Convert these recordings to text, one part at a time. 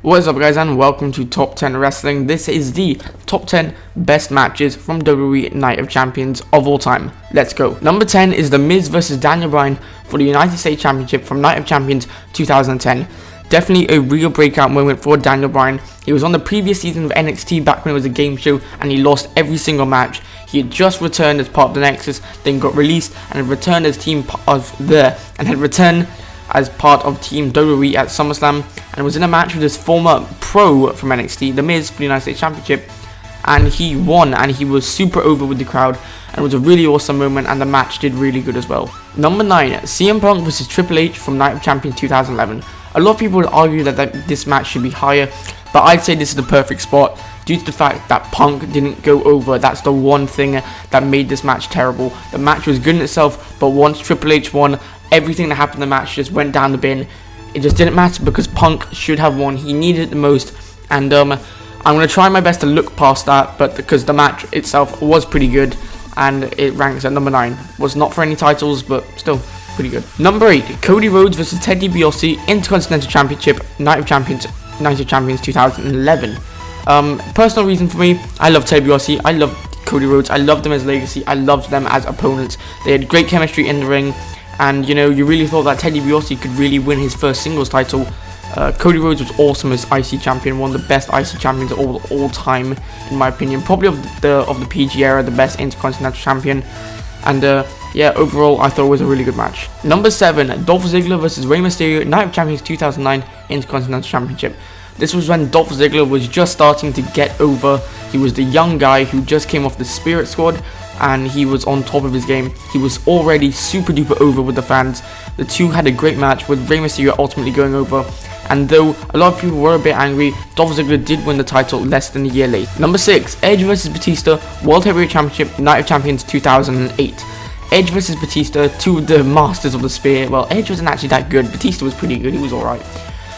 What is up, guys, and welcome to Top 10 Wrestling. This is the top 10 best matches from WWE Night of Champions of all time. Let's go. Number 10 is The Miz vs Daniel Bryan for the United States Championship from Night of Champions 2010. Definitely a real breakout moment for Daniel Bryan. He was on the previous season of NXT back when it was a game show, and he lost every single match. He had just returned as part of the Nexus, then got released and had returned as as part of Team WWE at SummerSlam, and was in a match with his former pro from NXT, The Miz, for the United States Championship, and he won, and he was super over with the crowd, and it was a really awesome moment, and the match did really good as well. Number 9, CM Punk vs Triple H from Night of Champions 2011. A lot of people would argue that this match should be higher, but I'd say this is the perfect spot due to the fact that Punk didn't go over. That's the one thing that made this match terrible. The match was good in itself, but once Triple H won, everything that happened in the match just went down the bin. It just didn't matter because Punk should have won. He needed it the most, and I'm going to try my best to look past that, but because the match itself was pretty good, and it ranks at number 9. Was not for any titles, but still pretty good. Number 8, Cody Rhodes vs Ted DiBiase, Intercontinental Championship, Night of Champions 2011. Personal reason for me, I love Ted DiBiase, I love Cody Rhodes, I loved them as legacy, I loved them as opponents. They had great chemistry in the ring, and you really thought that Ted DiBiase could really win his first singles title. Cody Rhodes was awesome as IC champion, one of the best IC champions of all time, in my opinion. Probably of the PG era, the best Intercontinental champion. And yeah, overall, I thought it was a really good match. Number 7, Dolph Ziggler vs Rey Mysterio, Night of Champions 2009 Intercontinental Championship. This was when Dolph Ziggler was just starting to get over. He was the young guy who just came off the Spirit Squad, and he was on top of his game. He was already super duper over with the fans. The two had a great match, with Rey Mysterio ultimately going over. And though a lot of people were a bit angry, Dolph Ziggler did win the title less than a year late. Number 6, Edge vs Batista, World Heavyweight Championship, Night of Champions 2008. Edge vs Batista, two of the masters of the spear. Well, Edge wasn't actually that good. Batista was pretty good. He was alright.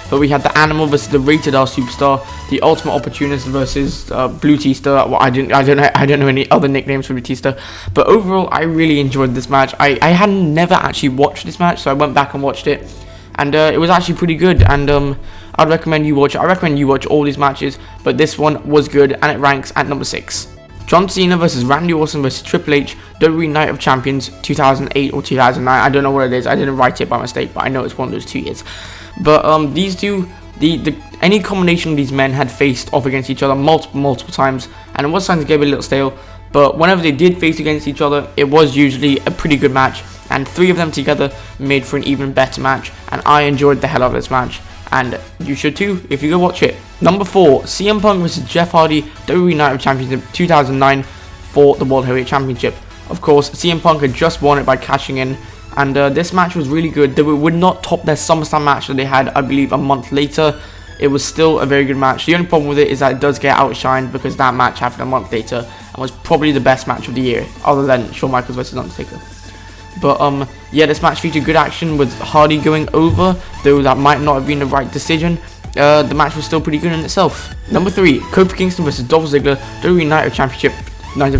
But we had the Animal versus the Rated R Superstar, the Ultimate Opportunist versus Blutista. Well, I don't know any other nicknames for Batista. But overall, I really enjoyed this match. I had never actually watched this match, so I went back and watched it, and it was actually pretty good. And I'd recommend you watch it. I recommend you watch all these matches, but this one was good, and it ranks at number 6. John Cena vs Randy Orton vs Triple H, WWE Night of Champions 2008 or 2009. I don't know what it is. I didn't write it by mistake, but I know it's one of those 2 years. But these two, any combination of these men had faced off against each other multiple times, and it was starting to get a little stale. But whenever they did face against each other, it was usually a pretty good match, and 3 of them together made for an even better match, and I enjoyed the hell out of this match, and you should too if you go watch it. Number 4, CM Punk vs Jeff Hardy, WWE Night of Champions 2009 for the World Heavyweight Championship. Of course, CM Punk had just won it by cashing in, and this match was really good. Though it would not top their SummerSlam match that they had, I believe, a month later. It was still a very good match. The only problem with it is that it does get outshined because that match happened a month later and was probably the best match of the year, other than Shawn Michaels vs Undertaker. But yeah, this match featured good action with Hardy going over, though that might not have been the right decision. The match was still pretty good in itself. Number 3, Kofi Kingston vs Dolph Ziggler, WWE Night of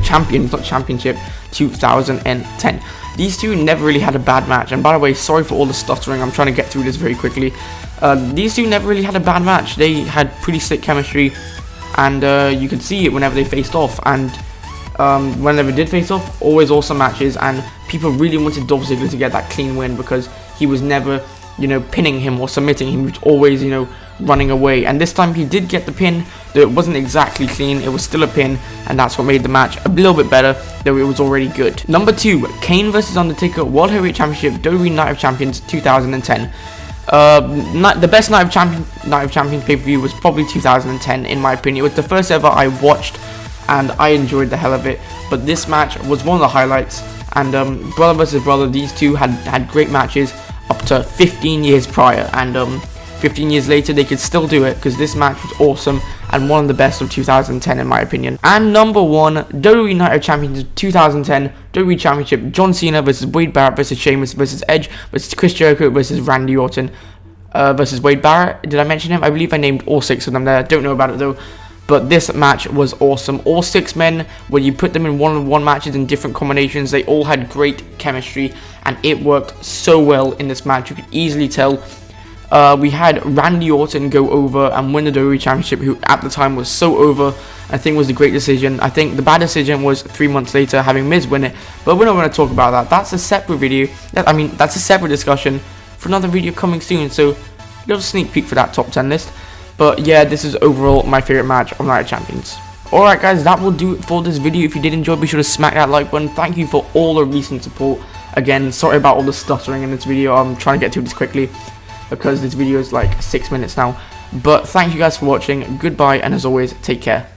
Champions, not Championship, 2010. These two never really had a bad match, and by the way, sorry for all the stuttering, I'm trying to get through this very quickly. These two never really had a bad match. They had pretty sick chemistry, and you could see it whenever they faced off, and whenever they did face off, always awesome matches, and people really wanted Dolph Ziggler to get that clean win because he was never, pinning him or submitting him. He was always, running away, and this time he did get the pin, though it wasn't exactly clean. It was still a pin, and that's what made the match a little bit better, though it was already good. Number 2, Kane vs Undertaker, World Heavyweight Championship, WWE Night of Champions 2010. The best Night of Champions pay-per-view was probably 2010 in my opinion. It was the first ever I watched, and I enjoyed the hell of it. But this match was one of the highlights, and brother versus brother, these two had great matches up to 15 years prior, and 15 years later they could still do it because this match was awesome and one of the best of 2010 in my opinion. And number 1, WWE Night of Champions 2010 WWE Championship, John Cena vs Wade Barrett vs Sheamus vs Edge vs Chris Jericho vs Randy Orton versus Wade Barrett. Did I mention him? I believe I named all 6 of them there. Don't know about it though. But this match was awesome. All 6 men, when you put them in one-on-one matches in different combinations, they all had great chemistry, and it worked so well in this match. You could easily tell we had Randy Orton go over and win the WWE Championship, who at the time was so over. I think was the great decision. I think the bad decision was 3 months later having Miz win it, but we're not going to talk about that. That's a separate video. That's a separate discussion for another video coming soon. So, little sneak peek for that top 10 list. But yeah, this is overall my favorite match of Night of Champions. Alright guys, that will do it for this video. If you did enjoy, be sure to smack that like button. Thank you for all the recent support. Again, sorry about all the stuttering in this video. I'm trying to get through this quickly because this video is like 6 minutes now. But thank you guys for watching. Goodbye, and as always, take care.